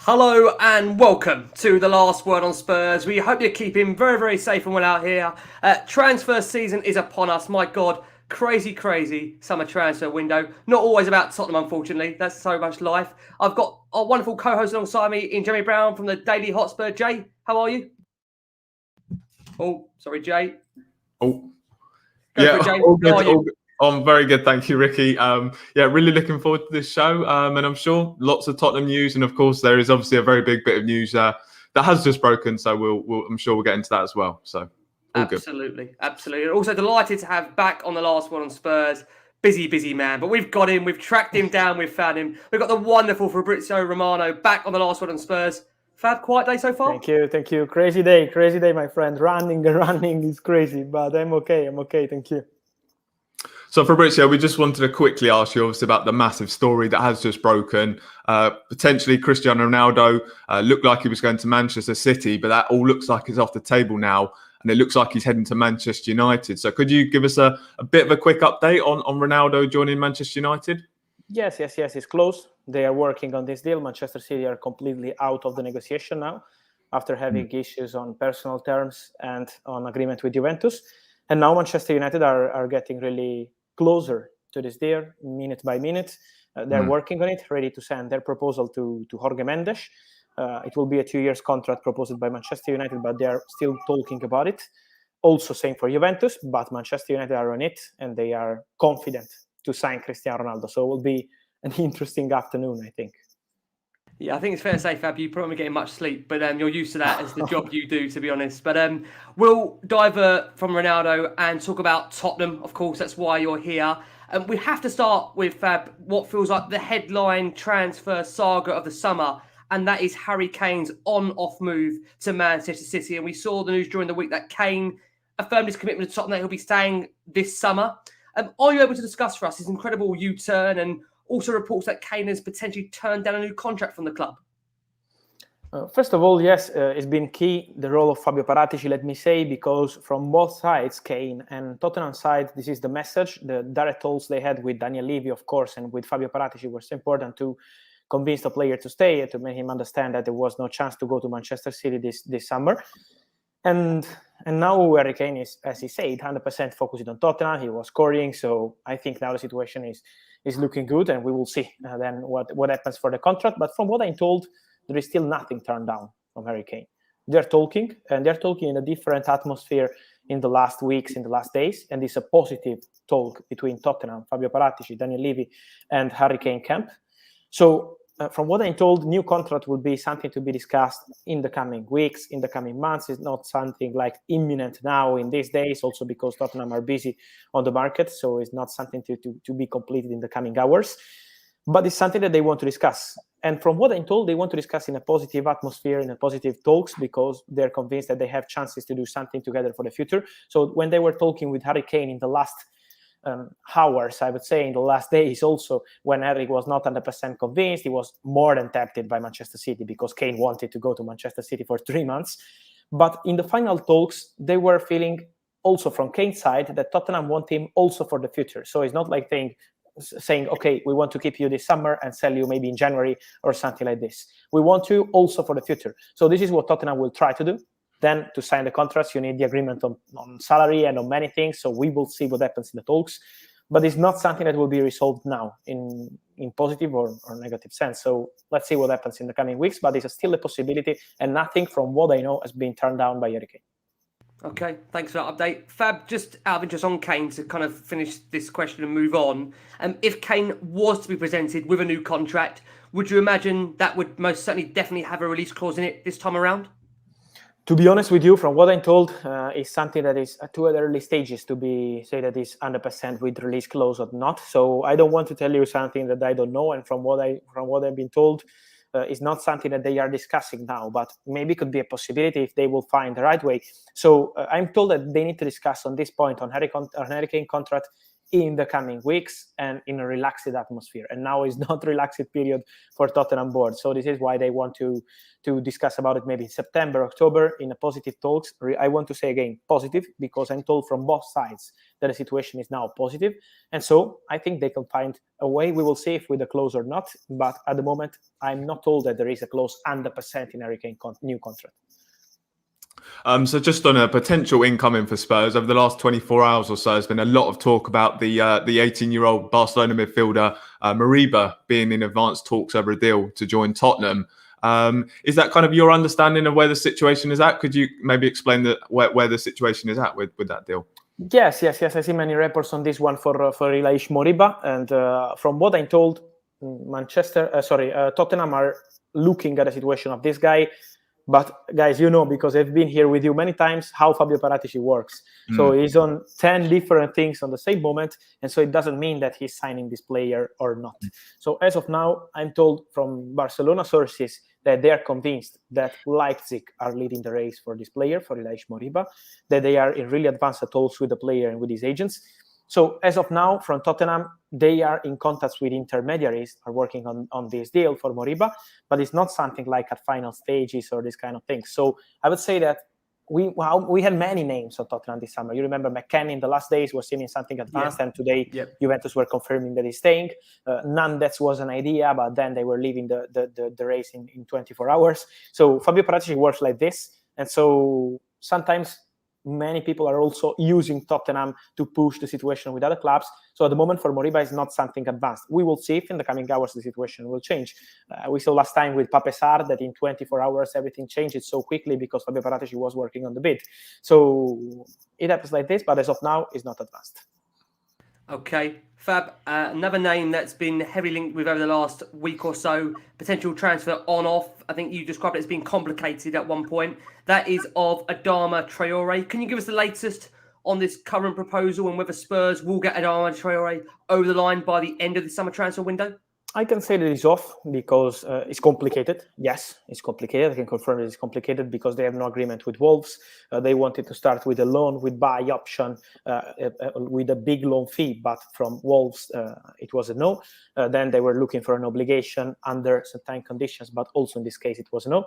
Hello and welcome to the Last Word on Spurs. We hope you're keeping very, very safe and well out here. Transfer season is upon us. My God, crazy summer transfer window. Not always about Tottenham, unfortunately. That's so much life. I've got a wonderful co-host alongside me in Jeremy Brown from the Daily Hotspur. Jay, how are you? Oh, sorry, Jay. Oh, Go yeah, for it, Jay. all good, How are you? all good. I'm very good, thank you, Ricky. Really looking forward to this show, and I'm sure lots of Tottenham news, and of course there is obviously a very big bit of news that has just broken. So I'm sure we'll get into that as well. So all good. Absolutely. Also delighted to have back on the Last One on Spurs. Busy man. But we've got him. We've tracked him down. We've found him. We've got the wonderful Fabrizio Romano back on the Last One on Spurs. Fab, quiet day so far? Thank you. Crazy day, my friend. Running is crazy, but I'm okay. Thank you. So Fabrizio, we just wanted to quickly ask you, obviously, about the massive story that has just broken. Potentially Cristiano Ronaldo looked like he was going to Manchester City, but that all looks like it's off the table now. And it looks like he's heading to Manchester United. So could you give us a bit of a quick update on Ronaldo joining Manchester United? Yes. It's close. They are working on this deal. Manchester City are completely out of the negotiation now after having issues on personal terms and on agreement with Juventus. And now Manchester United are getting really closer to this deal, minute by minute. They're working on it, ready to send their proposal to Jorge Mendes. It will be a 2 years contract proposed by Manchester United, but they are still talking about it. Also same for Juventus, but Manchester United are on it, and they are confident to sign Cristiano Ronaldo. So it will be an interesting afternoon, I think. Yeah, I think it's fair to say, Fab, you probably getting much sleep, but you're used to that as the job you do, to be honest. But we'll divert from Ronaldo and talk about Tottenham. Of course, that's why you're here. We have to start with, Fab, what feels like the headline transfer saga of the summer, and that is Harry Kane's on-off move to Manchester City. And we saw the news during the week that Kane affirmed his commitment to Tottenham that he'll be staying this summer. Are you able to discuss for us his incredible U-turn and also reports that Kane has potentially turned down a new contract from the club? First of all, yes, it's been key, the role of Fabio Paratici, let me say, because from both sides, Kane and Tottenham side, this is the message. The direct talks they had with Daniel Levy, of course, and with Fabio Paratici was important to convince the player to stay, to make him understand that there was no chance to go to Manchester City this summer. And now Harry Kane is, as he said, 100% focused on Tottenham. He was scoring, so I think now the situation is looking good, and we will see then what happens for the contract. But from what I'm told, there is still nothing turned down from Harry Kane. They're talking in a different atmosphere in the last weeks, in the last days, and it's a positive talk between Tottenham, Fabio Paratici, Daniel Levy, and Harry Kane camp. So from what I'm told, new contract will be something to be discussed in the coming weeks, in the coming months. It's not something like imminent now in these days, also because Tottenham are busy on the market. So it's not something to be completed in the coming hours. But it's something that they want to discuss. And from what I'm told, they want to discuss in a positive atmosphere, in a positive talks, because they're convinced that they have chances to do something together for the future. So when they were talking with Harry Kane in the last hours, I would say, in the last days also, when Harry was not 100% convinced, he was more than tempted by Manchester City because Kane wanted to go to Manchester City for 3 months. But in the final talks, they were feeling also from Kane's side that Tottenham want him also for the future. So it's not like saying, okay, we want to keep you this summer and sell you maybe in January or something like this. We want you also for the future. So this is what Tottenham will try to do. Then to sign the contracts, you need the agreement on salary and on many things. So we will see what happens in the talks. But it's not something that will be resolved now in positive or negative sense. So let's see what happens in the coming weeks. But it's still a possibility. And nothing from what I know has been turned down by Harry Kane. Okay, thanks for that update. Fab, just out of interest on Kane to kind of finish this question and move on. If Kane was to be presented with a new contract, would you imagine that would most certainly definitely have a release clause in it this time around? To be honest with you, from what I'm told, is something that is too early stages to say that is 100% with release clause or not. So I don't want to tell you something that I don't know. And from what I've been told, is not something that they are discussing now, but maybe could be a possibility if they will find the right way. So I'm told that they need to discuss on this point on Harry Kane contract in the coming weeks and in a relaxed atmosphere. And now is not relaxed period for Tottenham board. So this is why they want to discuss about it maybe in September, October in a positive talks. I want to say again, positive, because I'm told from both sides that the situation is now positive. And so I think they can find a way. We will see if with a clause or not. But at the moment, I'm not told that there is a clause 100% in Harry Kane new contract. So just on a potential incoming for Spurs, over the last 24 hours or so, there's been a lot of talk about the 18-year-old Barcelona midfielder Moriba being in advanced talks over a deal to join Tottenham. Is that kind of your understanding of where the situation is at? Could you maybe explain where the situation is at with that deal? Yes. I see many reports on this one for Ilaish Moriba, and from what I'm told, Tottenham are looking at the situation of this guy. But guys, because I've been here with you many times, how Fabio Paratici works. So he's on 10 different things on the same moment, and so it doesn't mean that he's signing this player or not. So as of now, I'm told from Barcelona sources that they are convinced that Leipzig are leading the race for this player, for Ilaish Moriba, that they are in really advanced talks with the player and with his agents. So as of now, from Tottenham, they are in contact with intermediaries, are working on this deal for Moriba, but it's not something like at final stages or this kind of thing. So I would say that we had many names of Tottenham this summer. You remember McKennie in the last days was seen in something advanced, and today Juventus were confirming that he's staying. Nandez was an idea, but then they were leaving the race in 24 hours. So Fabio Paratici works like this, and so sometimes many people are also using Tottenham to push the situation with other clubs. So at the moment for Moriba is not something advanced. We will see if in the coming hours the situation will change. We saw last time with Pape Sarr that in 24 hours everything changed so quickly because Fabio Paratici was working on the bid. So it happens like this, but as of now it's not advanced. Okay, Fab, another name that's been heavily linked with over the last week or so, potential transfer on-off. I think you described it as being complicated at one point. That is of Adama Traore. Can you give us the latest on this current proposal and whether Spurs will get Adama Traore over the line by the end of the summer transfer window? I can say that it's off because it's complicated. Yes, it's complicated. I can confirm it's complicated because they have no agreement with Wolves. They wanted to start with a loan with buy option with a big loan fee, but from Wolves it was a no. Then they were looking for an obligation under certain conditions, but also in this case it was a no.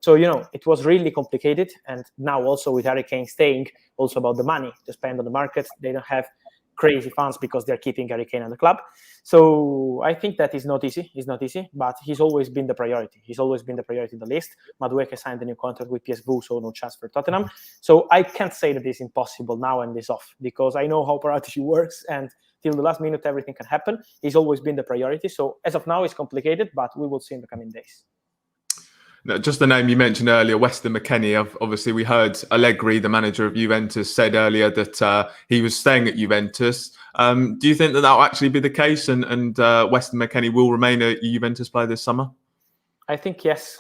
So, it was really complicated. And now also with Harry Kane staying, also about the money to spend on the market, they don't have crazy funds because they're keeping Harry Kane at the club. So I think that is not easy. It's not easy, but he's always been the priority. He's always been the priority in the list. Madueke signed a new contract with PSV, so no chance for Tottenham. So I can't say that it's impossible now and it's off because I know how Paratici works, and till the last minute everything can happen. He's always been the priority. So as of now, it's complicated, but we will see in the coming days. No, just the name you mentioned earlier, Weston McKennie. Obviously, we heard Allegri, the manager of Juventus, said earlier that he was staying at Juventus. Do you think that will actually be the case and Weston McKennie will remain a Juventus player this summer? I think yes,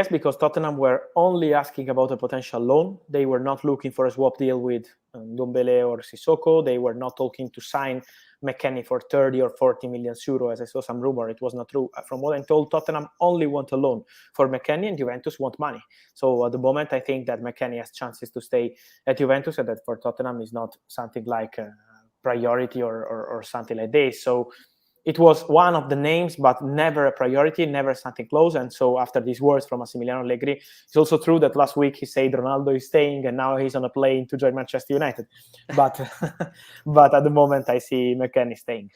because Tottenham were only asking about a potential loan. They were not looking for a swap deal with Ndombele or Sissoko. They were not talking to sign McKennie for 30 or 40 million euro, as I saw some rumor. It was not true. From what I'm told, Tottenham only want a loan for McKennie and Juventus want money. So at the moment, I think that McKennie has chances to stay at Juventus, and that for Tottenham is not something like a priority or something like this. So it was one of the names, but never a priority, never something close. And so after these words from Massimiliano Allegri, it's also true that last week he said Ronaldo is staying and now he's on a plane to join Manchester United. But at the moment, I see McKennie staying.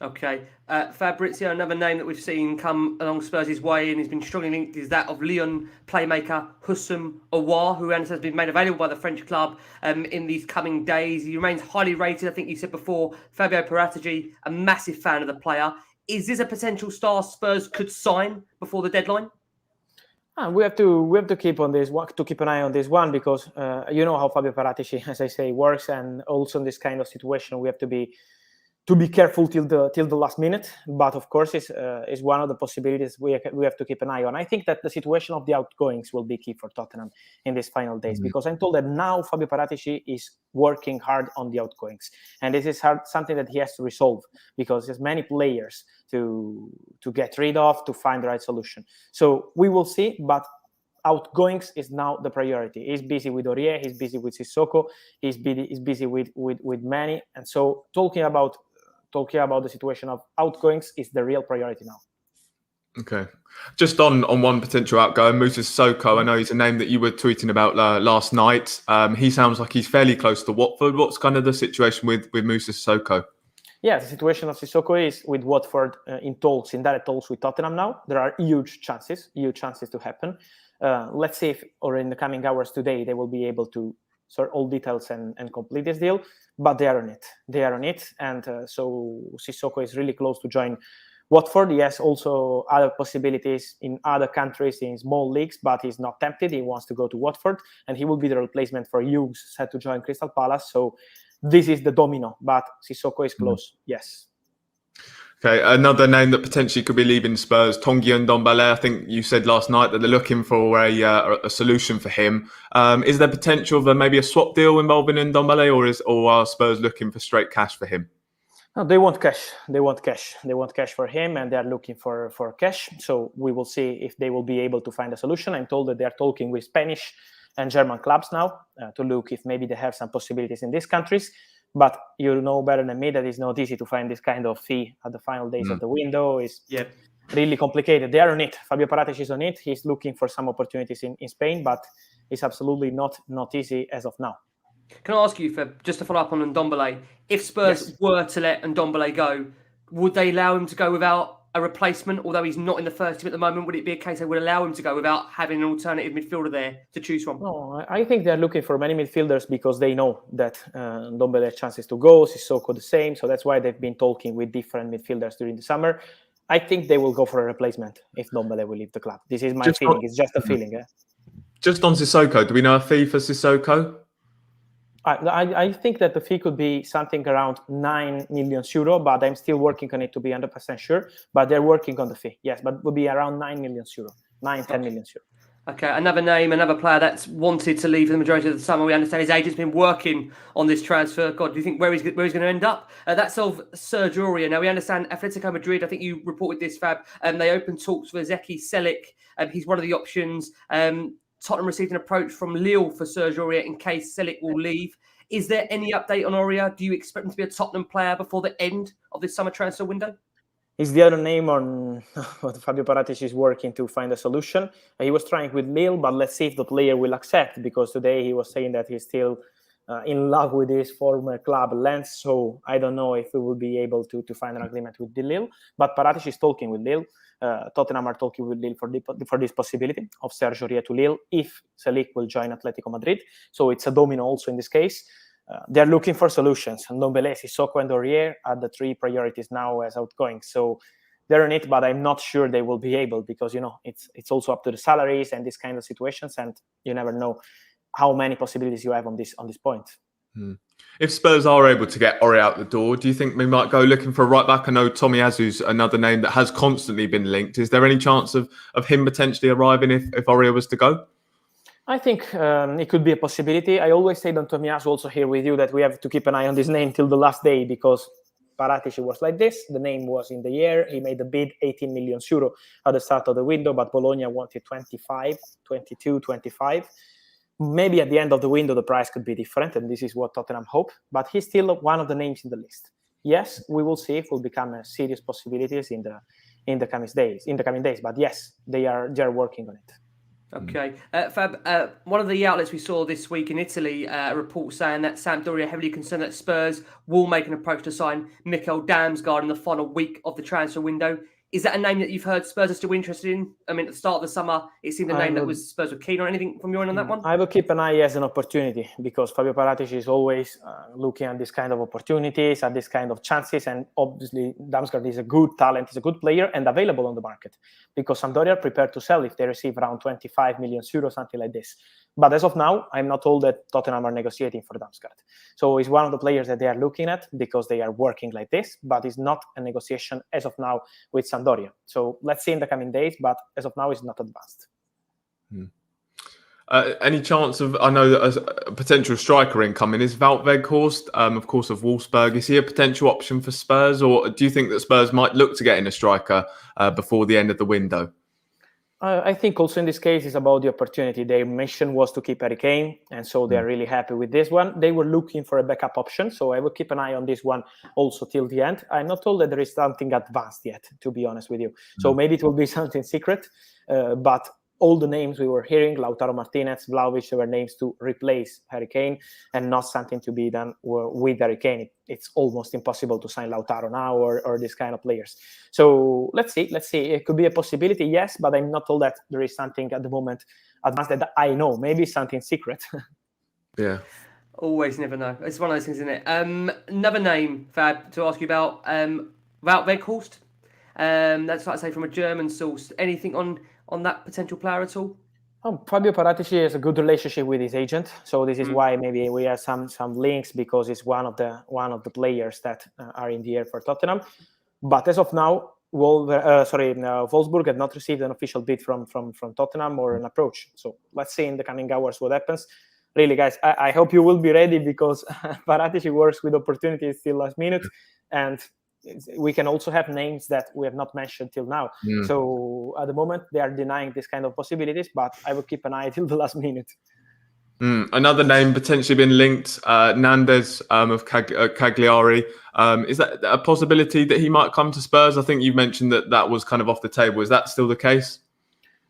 Okay. Fabrizio, another name that we've seen come along Spurs' way and has been strongly linked is that of Lyon playmaker Houssem Aouar, who has been made available by the French club in these coming days. He remains highly rated. I think you said before, Fabio Paratici, a massive fan of the player. Is this a potential star Spurs could sign before the deadline? We have to keep on this, to keep an eye on this one, because you know how Fabio Paratici, as I say, works, and also in this kind of situation we have to be careful till the last minute. But of course, is one of the possibilities we have to keep an eye on. I think that the situation of the outgoings will be key for Tottenham in these final days, because I'm told that now Fabio Paratici is working hard on the outgoings, and this is something that he has to resolve because there's many players to get rid of, to find the right solution. So we will see, but outgoings is now the priority. He's busy with Aurier, he's busy with Sissoko, he's busy with many, and so talking about the situation of outgoings is the real priority now. Okay. Just on one potential outgoing, Moussa Sissoko. I know he's a name that you were tweeting about last night. He sounds like he's fairly close to Watford. What's kind of the situation with Moussa Sissoko? Yeah, the situation of Sissoko is with Watford in direct talks with Tottenham now. There are huge chances to happen. Let's see if, or in the coming hours today, they will be able to sort all details and complete this deal. But they are on it. And so Sissoko is really close to join Watford. He has also other possibilities in other countries, in small leagues, but he's not tempted. He wants to go to Watford, and he will be the replacement for Hughes, set to join Crystal Palace. So this is the domino, but Sissoko is close, yes. Okay, another name that potentially could be leaving Spurs, Sissoko and Ndombele. I think you said last night that they're looking for a solution for him. Is there potential of maybe a swap deal involving Ndombele, or are Spurs looking for straight cash for him? No, they want cash. They want cash for him, and they are looking for cash. So we will see if they will be able to find a solution. I'm told that they are talking with Spanish and German clubs now to look if maybe they have some possibilities in these countries. But you know better than me that it's not easy to find this kind of fee at the final days of the window. It's really complicated. They are on it. Fabio Paratici is on it. He's looking for some opportunities in Spain, but it's absolutely not easy as of now. Can I ask you, just to follow up on Ndombele, if Spurs were to let Ndombele go, would they allow him to go without a replacement? Although he's not in the first team at the moment, would it be a case they would allow him to go without having an alternative midfielder there to choose from? No, I think they're looking for many midfielders because they know that Ndombele has chances to go, Sissoko the same. So that's why they've been talking with different midfielders during the summer. I think they will go for a replacement if Ndombele will leave the club. This is my feeling. It's just a feeling. Just on Sissoko, do we know a fee for Sissoko? I think that the fee could be something around 9 million euro, but I'm still working on it to be 100% sure. But they're working on the fee, yes, but it will be around 9 million euro, 10 million euro. Okay, another player that's wanted to leave for the majority of the summer. We understand his agent's been working on this transfer. God, do you think where he's going to end up? That's of Sergio Aurier. Now, we understand Atletico Madrid, I think you reported this, Fab, they opened talks for Zeki Celik. He's one of the options. Tottenham received an approach from Lille for Sergio Aurier in case Celik will leave. Is there any update on Aurier? Do you expect him to be a Tottenham player before the end of this summer transfer window? Is the other name on what Fabio Paratici is working to find a solution. He was trying with Lille, but let's see if the player will accept, because today he was saying that he's still in love with his former club, Lens. So I don't know if we will be able to find an agreement with Lille. But Paratici is talking with Lille. Tottenham are talking with Lille for this possibility of Sergio Aurier to Lille if Celik will join Atletico Madrid. So it's a domino also in this case. They're looking for solutions. Ndombele, Sissoko, and Aurier are the three priorities now as outgoing. So they're on it, but I'm not sure they will be able, because it's also up to the salaries and these kind of situations, and you never know how many possibilities you have on this point. If Spurs are able to get Aurier out the door, do you think we might go looking for a right back? I know Tomiyazu's another name that has constantly been linked. Is there any chance of him potentially arriving if Aurier was to go? I think it could be a possibility. I always say on Tomiyasu also here with you that we have to keep an eye on this name till the last day, because Paratici was like this. The name was in the air. He made a bid 18 million euro at the start of the window, but Bologna wanted 25, 22, 25. Maybe at the end of the window, the price could be different, and this is what Tottenham hope. But he's still one of the names in the list. Yes, we will see if it will become a serious possibilities in the coming days. But yes, they are working on it. Okay. Fab, one of the outlets we saw this week in Italy, a report saying that Sampdoria are heavily concerned that Spurs will make an approach to sign Mikkel Damsgaard in the final week of the transfer window. Is that a name that you've heard Spurs are still interested in? I mean, at the start of the summer, it seemed a name that was Spurs were keen on. Anything from your end on that one? I will keep an eye as an opportunity, because Fabio Paratici is always looking at this kind of opportunities, at this kind of chances. And obviously, Damsgaard is a good talent, he's a good player and available on the market, because Sampdoria are prepared to sell if they receive around 25 million euros, something like this. But as of now, I'm not told that Tottenham are negotiating for Damsgaard. So he's one of the players that they are looking at because they are working like this, but it's not a negotiation as of now with Sampdoria. So let's see in the coming days, but as of now, it's not advanced. Any chance of, I know that a potential striker incoming is Wout Weghorst, of course, of Wolfsburg. Is he a potential option for Spurs, or do you think that Spurs might look to get in a striker before the end of the window? I think also in this case it's about the opportunity. Their mission was to keep Harry Kane, and so they're really happy with this one. They were looking for a backup option, so I will keep an eye on this one also till the end. I'm not told that there is something advanced yet, to be honest with you. So maybe it will be something secret, but all the names we were hearing, Lautaro Martinez, Vlahovic, they were names to replace Harry Kane and not something to be done with Harry Kane. It's almost impossible to sign Lautaro now or this kind of players. So let's see. It could be a possibility, yes, but I'm not told that there is something at the moment advanced that I know. Maybe something secret. Yeah. Always never know. It's one of those things, isn't it? Another name, Fab, to ask you about Wout Weghorst. That's like I say from a German source. Anything on that potential player at all? Fabio Paratici has a good relationship with his agent, so this is why maybe we have some links, because it's one of the players that are in the air for Tottenham. But as of now, Wolfsburg had not received an official bid from Tottenham or an approach. So let's see in the coming hours what happens. Really, guys, I hope you will be ready, because Paratici works with opportunities till last minute, and we can also have names that we have not mentioned till now. So at the moment, they are denying this kind of possibilities, but I will keep an eye till the last minute. Another name potentially been linked, Nandez of Cagliari. Is that a possibility that he might come to Spurs? I think you mentioned that was kind of off the table. Is that still the case?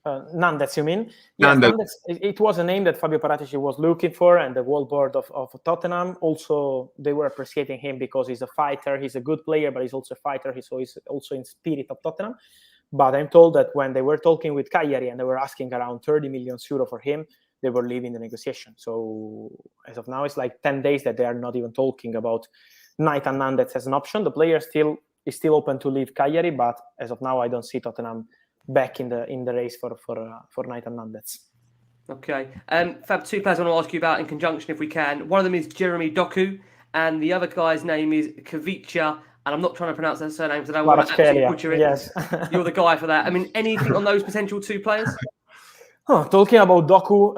Nandez, you mean? Yes, Nandez. It was a name that Fabio Paratici was looking for, and the whole board of Tottenham. Also, they were appreciating him because he's a fighter. He's a good player, but he's also a fighter. He's also in spirit of Tottenham. But I'm told that when they were talking with Cagliari and they were asking around 30 million euro for him, they were leaving the negotiation. So as of now, it's like 10 days that they are not even talking about Nathan Nandez as an option. The player is still open to leave Cagliari, but as of now, I don't see Tottenham back in the race for Nathan Nandez. Okay. Fab, two players I want to ask you about in conjunction if we can. One of them is Jeremy Doku, and the other guy's name is Kavicha, and I'm not trying to pronounce their surname because I don't want to actually butcher it. Yes. You're the guy for that. I mean, anything on those potential two players? Talking about Doku,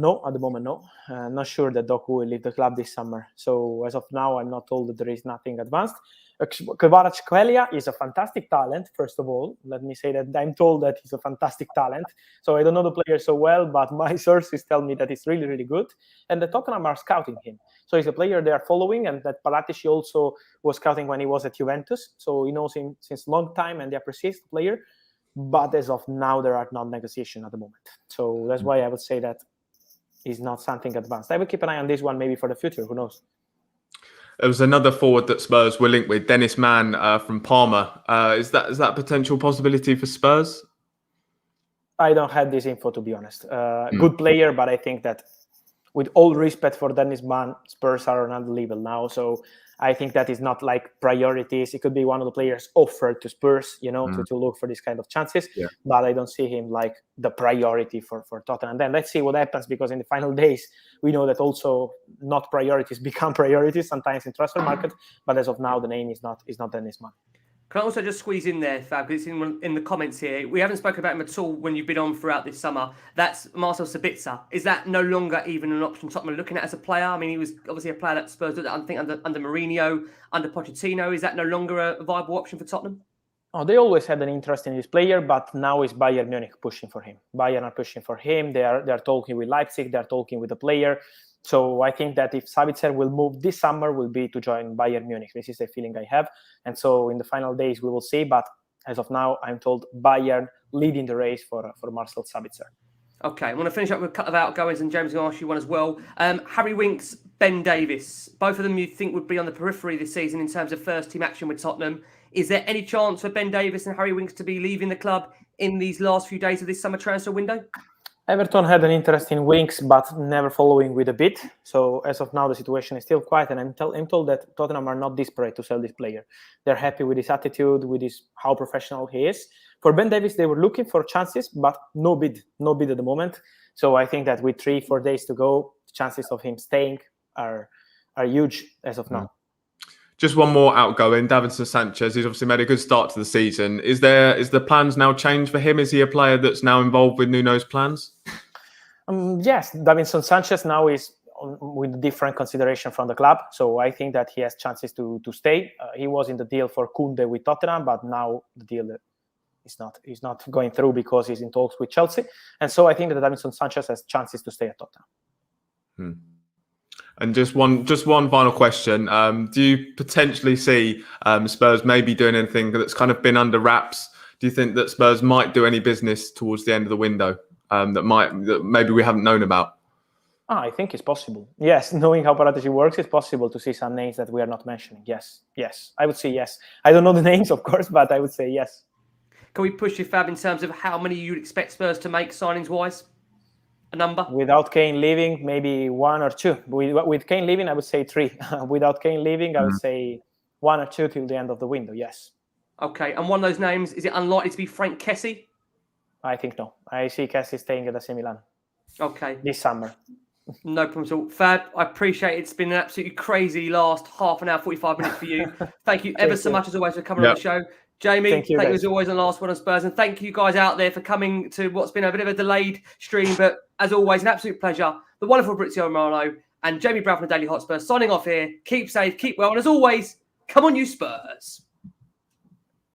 no, at the moment, no. Not sure that Doku will leave the club this summer. So as of now, I'm not told that there is nothing advanced. Kvaratskhelia is a fantastic talent, first of all. Let me say that I'm told that he's a fantastic talent. So I don't know the player so well, but my sources tell me that he's really, really good. And the Tottenham are scouting him. So he's a player they are following, and that Paratici also was scouting when he was at Juventus. So he knows him since a long time, and they appreciate the player. But as of now, there are no negotiations at the moment. So that's why I would say that is not something advanced. I will keep an eye on this one maybe for the future. Who knows? There was another forward that Spurs were linked with, Dennis Mann from Parma. Is that a potential possibility for Spurs? I don't have this info, to be honest. Good player, but I think that with all respect for Dennis Mann, Spurs are on another level now. So I think that is not like priorities. It could be one of the players offered to Spurs, to look for this kind of chances. Yeah. But I don't see him like the priority for Tottenham. Then let's see what happens, because in the final days, we know that also not priorities become priorities sometimes in transfer market. But as of now, the name is not Dennis Mann. Can I also just squeeze in there, Fab, because it's in the comments here. We haven't spoken about him at all when you've been on throughout this summer. That's Marcel Sabitzer. Is that no longer even an option Tottenham are looking at as a player? I mean, he was obviously a player that Spurs did, I think, under Mourinho, under Pochettino. Is that no longer a viable option for Tottenham? Oh, they always had an interest in this player, but now it's Bayern Munich pushing for him. Bayern are pushing for him. They are talking with Leipzig. They are talking with the player. So I think that if Sabitzer will move this summer, will be to join Bayern Munich. This is the feeling I have. And so in the final days, we will see. But as of now, I'm told Bayern leading the race for Marcel Sabitzer. Okay, I want to finish up with a couple of outgoings, and James will ask you one as well. Harry Winks, Ben Davies, both of them you think would be on the periphery this season in terms of first-team action with Tottenham. Is there any chance for Ben Davies and Harry Winks to be leaving the club in these last few days of this summer transfer window? Everton had an interest in Winks, but never following with a bid. So as of now, the situation is still quiet, and I'm told that Tottenham are not desperate to sell this player. They're happy with his attitude, with how professional he is. For Ben Davies, they were looking for chances, but no bid at the moment. So I think that with 3-4 days to go, the chances of him staying are huge as of now. Just one more outgoing, Davinson Sanchez. He's obviously made a good start to the season. Is the plans now changed for him? Is he a player that's now involved with Nuno's plans? Yes, Davinson Sanchez now is with different consideration from the club. So I think that he has chances to stay. He was in the deal for Koundé with Tottenham, but now the deal He's not going through because he's in talks with Chelsea. And so I think that Davinson Sanchez has chances to stay at Tottenham. And just one final question. Do you potentially see Spurs maybe doing anything that's kind of been under wraps? Do you think that Spurs might do any business towards the end of the window that maybe we haven't known about? I think it's possible. Yes, knowing how Paratici works, it's possible to see some names that we are not mentioning. Yes, I would say yes. I don't know the names, of course, but I would say yes. Can we push you, Fab, in terms of how many you'd expect Spurs to make signings-wise? A number? Without Kane leaving, maybe 1 or 2. With Kane leaving, I would say 3. Without Kane leaving, I would say 1 or 2 till the end of the window, yes. Okay, and one of those names, is it unlikely to be Frank Kessie? I think no. I see Kessie staying at AC Milan. Okay. This summer. No problem at all. Fab, I appreciate it. It's been an absolutely crazy last half an hour, 45 minutes for you. Thank you ever so much, as always, for coming on the show. Jamie, thank you as always on Last Word on Spurs. And thank you guys out there for coming to what's been a bit of a delayed stream. But as always, an absolute pleasure. The wonderful Fabrizio Romano and Jamie Brown from the Daily Hotspur signing off here. Keep safe, keep well. And as always, come on, you Spurs.